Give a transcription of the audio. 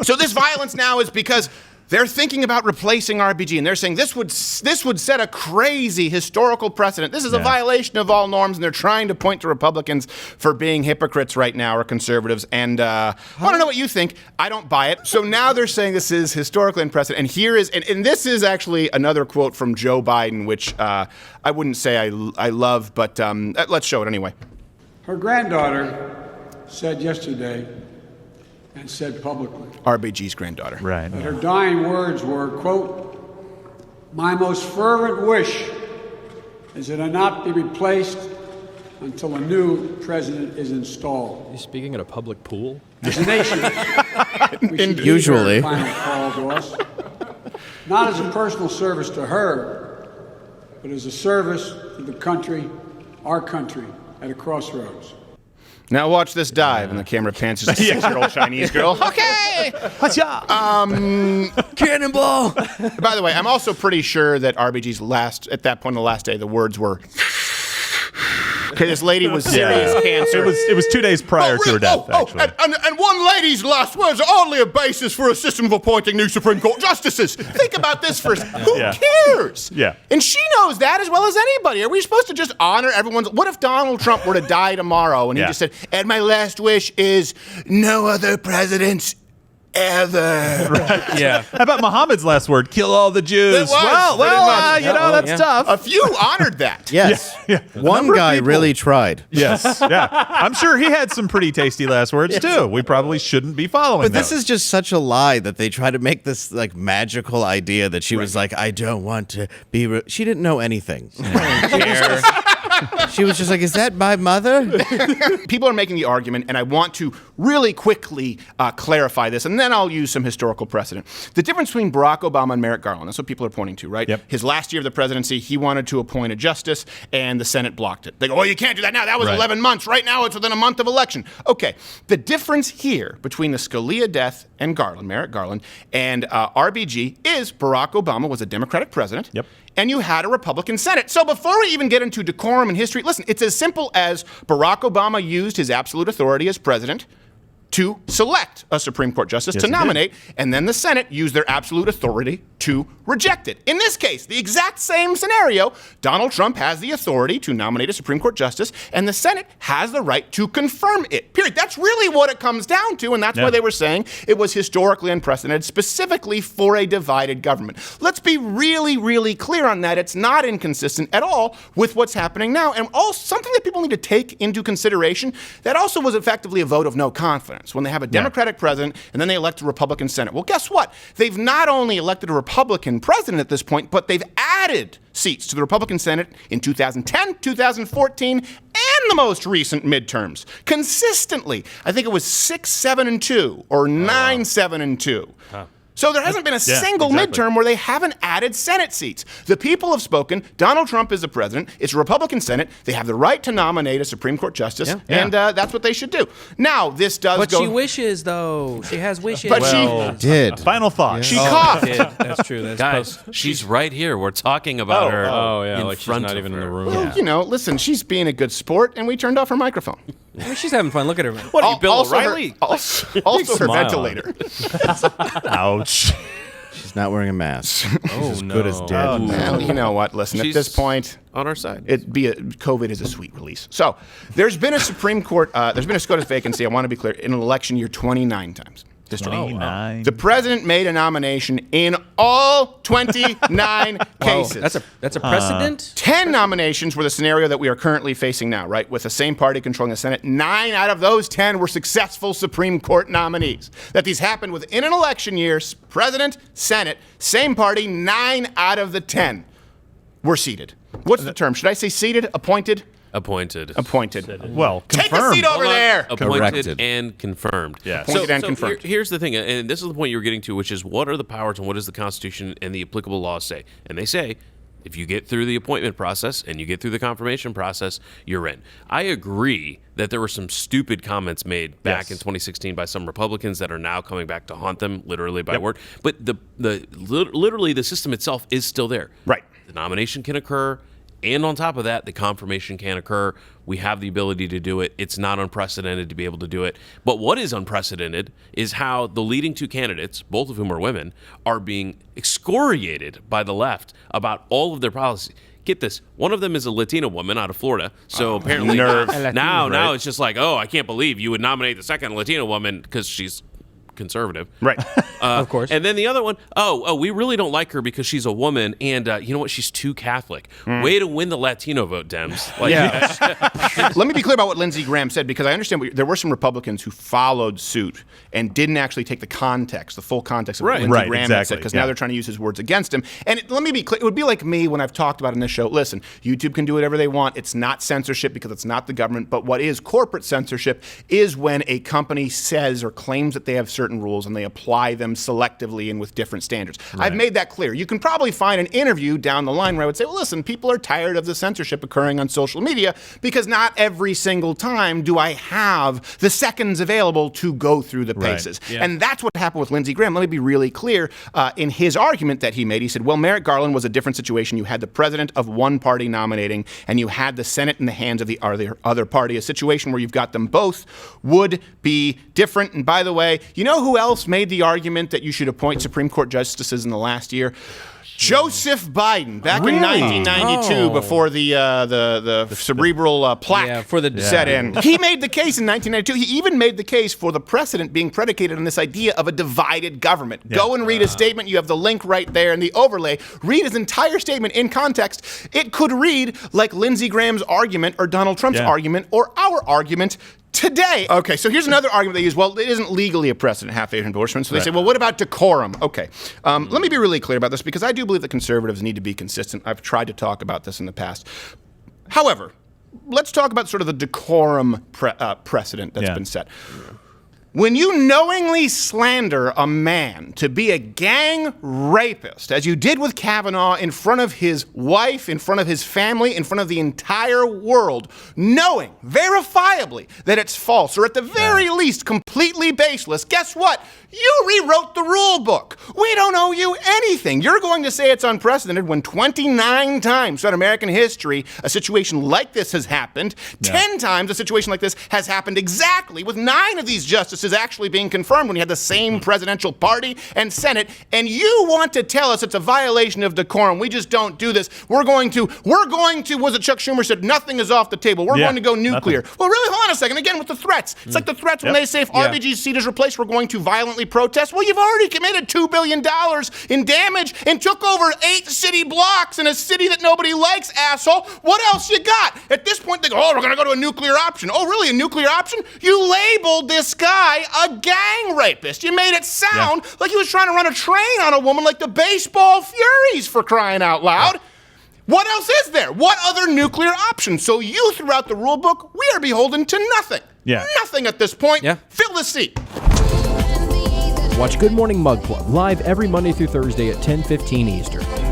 So this violence now is because they're thinking about replacing RBG, and they're saying this would set a crazy historical precedent. This is a violation of all norms, and they're trying to point to Republicans for being hypocrites right now, or conservatives. And I want to know what you think. I don't buy it. So now they're saying this is historically unprecedented. And here is, and this is actually another quote from Joe Biden, which I wouldn't say I love, but let's show it anyway. Her granddaughter said yesterday, and said publicly, RBG's granddaughter. Right. that her dying words were, quote, "My most fervent wish is that I not be replaced until a new president is installed." Are you speaking at a public pool? As a nation, we should heed Usually. her final call to us, not as a personal service to her, but as a service to the country, our country, at a crossroads. Now watch this dive, and the camera pans to a 6-year-old Chinese girl. Okay! Cannonball! By the way, I'm also pretty sure that RBG's at that point on the last day, the words were, okay, this lady was serious cancer. It was 2 days prior to her death, actually. And one lady's last words are only a basis for a system of appointing new Supreme Court justices. Think about this first. Who cares? Yeah. And she knows that as well as anybody. Are we supposed to just honor everyone's? What if Donald Trump were to die tomorrow and he just said, and my last wish is no other presidents ever. Right. Yeah. How about Muhammad's last word? Kill all the Jews. That's tough. A few honored that. Yes. One guy really tried. Yes. Yeah. I'm sure he had some pretty tasty last words, too. We probably shouldn't be following But those. this is just such a lie that they try to make this like magical idea that she was like, I don't want to be. She didn't know anything. She was just like, is that my mother? People are making the argument, and I want to really quickly clarify this, and then I'll use some historical precedent. The difference between Barack Obama and Merrick Garland, that's what people are pointing to, right? Yep. His last year of the presidency, he wanted to appoint a justice, and the Senate blocked it. They go, oh, you can't do that now. That was 11 months. Right now, it's within a month of election. Okay, the difference here between the Scalia death and Merrick Garland, and RBG is Barack Obama was a Democratic president. Yep. And you had a Republican Senate. So before we even get into decorum and history, listen, it's as simple as Barack Obama used his absolute authority as president to select a Supreme Court justice to nominate, and then the Senate used their absolute authority to reject it. In this case, the exact same scenario, Donald Trump has the authority to nominate a Supreme Court justice, and the Senate has the right to confirm it, period. That's really what it comes down to, and that's why they were saying it was historically unprecedented, specifically for a divided government. Let's be really, really clear on that. It's not inconsistent at all with what's happening now, and also something that people need to take into consideration, that also was effectively a vote of no confidence. When they have a Democratic president and then they elect a Republican Senate. Well, guess what? They've not only elected a Republican president at this point, but they've added seats to the Republican Senate in 2010, 2014, and the most recent midterms. Consistently, I think it was 6-7-2 or 9-7-2. So there hasn't been a single midterm where they haven't added Senate seats. The people have spoken. Donald Trump is the president. It's a Republican Senate. They have the right to nominate a Supreme Court justice, and that's what they should do. Now, this does but go... she wishes, though. She has wishes. But she did. Final thought. She coughed. That's true. That's Guys, she's right here. We're talking about her. Oh, yeah, in like she's front not of even in her. the room. Well, you know, listen, she's being a good sport, and we turned off her microphone. I mean, she's having fun. Look at her. What are you, Bill Also O'Reilly? Also her smile. ventilator. Ouch. She's not wearing a mask. Oh, no. Good as dead. Well, you know what? Listen, She's at this point, on our side. COVID is a sweet release. So there's been a Supreme Court, there's been a SCOTUS vacancy, I want to be clear, in an election year 29 times. 29. The president made a nomination in all 29 cases. That's a precedent. 10 nominations were the scenario that we are currently facing now, right? With the same party controlling the Senate. 9 out of those 10 were successful Supreme Court nominees. That these happened within an election year, president, Senate, same party, 9 out of the 10 were seated. What's the term? Should I say seated, appointed? Appointed. Appointed. Well, Take confirmed. a seat over there. Appointed Corrected. and confirmed. Yeah. Appointed and confirmed. Here's the thing, and this is the point you were getting to, which is what are the powers and what does the Constitution and the applicable laws say? And they say, if you get through the appointment process and you get through the confirmation process, you're in. I agree that there were some stupid comments made back in 2016 by some Republicans that are now coming back to haunt them, literally by word. But literally the system itself is still there. Right. The nomination can occur. And on top of that, the confirmation can occur. We have the ability to do it. It's not unprecedented to be able to do it. But what is unprecedented is how the leading two candidates, both of whom are women, are being excoriated by the left about all of their policies. Get this. One of them is a Latina woman out of Florida. So apparently now it's just like, oh, I can't believe you would nominate the second Latina woman because she's conservative. Right. Of course. And then the other one, we really don't like her because she's a woman, and you know what? She's too Catholic. Way to win the Latino vote, Dems. Like, Let me be clear about what Lindsey Graham said, because I understand there were some Republicans who followed suit and didn't actually take the full context of what Lindsey Graham had said, because now they're trying to use his words against him. And let me be clear, it would be like me when I've talked about in this show, listen, YouTube can do whatever they want. It's not censorship because it's not the government, but what is corporate censorship is when a company says or claims that they have certain rules and they apply them selectively and with different standards. I've made that clear. You can probably find an interview down the line where I would say, well, listen, people are tired of the censorship occurring on social media because not every single time do I have the seconds available to go through the paces. And that's what happened with Lindsey Graham. Let me be really clear. In his argument that he made, he said, well, Merrick Garland was a different situation. You had the president of one party nominating, and you had the Senate in the hands of the other party. A situation where you've got them both would be different. And by the way, you know who else made the argument that you should appoint Supreme Court justices in the last year? Joseph Biden, back in 1992, before the cerebral plaque set in. He made the case in 1992. He even made the case for the precedent being predicated on this idea of a divided government. Go and read his statement. You have the link right there in the overlay. Read his entire statement in context. It could read like Lindsey Graham's argument or Donald Trump's argument or our argument today. Okay, so here's another argument they use. Well, it isn't legally a precedent, half-age endorsement. So they say, well, what about decorum? Okay, let me be really clear about this, because I do believe that conservatives need to be consistent. I've tried to talk about this in the past. However, let's talk about sort of the decorum precedent that's been set. When you knowingly slander a man to be a gang rapist, as you did with Kavanaugh in front of his wife, in front of his family, in front of the entire world, knowing verifiably that it's false, or at the very least completely baseless, guess what? You rewrote the rule book. We don't owe you anything. You're going to say it's unprecedented when 29 times throughout American history a situation like this has happened. 10 times a situation like this has happened exactly, with 9 of these justices actually being confirmed when you had the same presidential party and Senate. And you want to tell us it's a violation of decorum. We just don't do this. We're going to, was it Chuck Schumer said, nothing is off the table. We're going to go nuclear. Well, really, hold on a second. Again, with the threats. It's like the threats when they say if RBG's seat is replaced, we're going to violently protest. Well, you've already committed $2 billion in damage and took over 8 city blocks in a city that nobody likes, asshole. What else you got? At this point, they go, oh, we're going to go to a nuclear option. Oh, really, a nuclear option? You labeled this guy a gang rapist. You made it sound like he was trying to run a train on a woman like the baseball Furies, for crying out loud. What else is there? What other nuclear option? So you threw out the rule book. We are beholden to nothing. Nothing at this point. Fill the seat. Watch Good Morning Mug Club live every Monday through Thursday at 10:15 Eastern.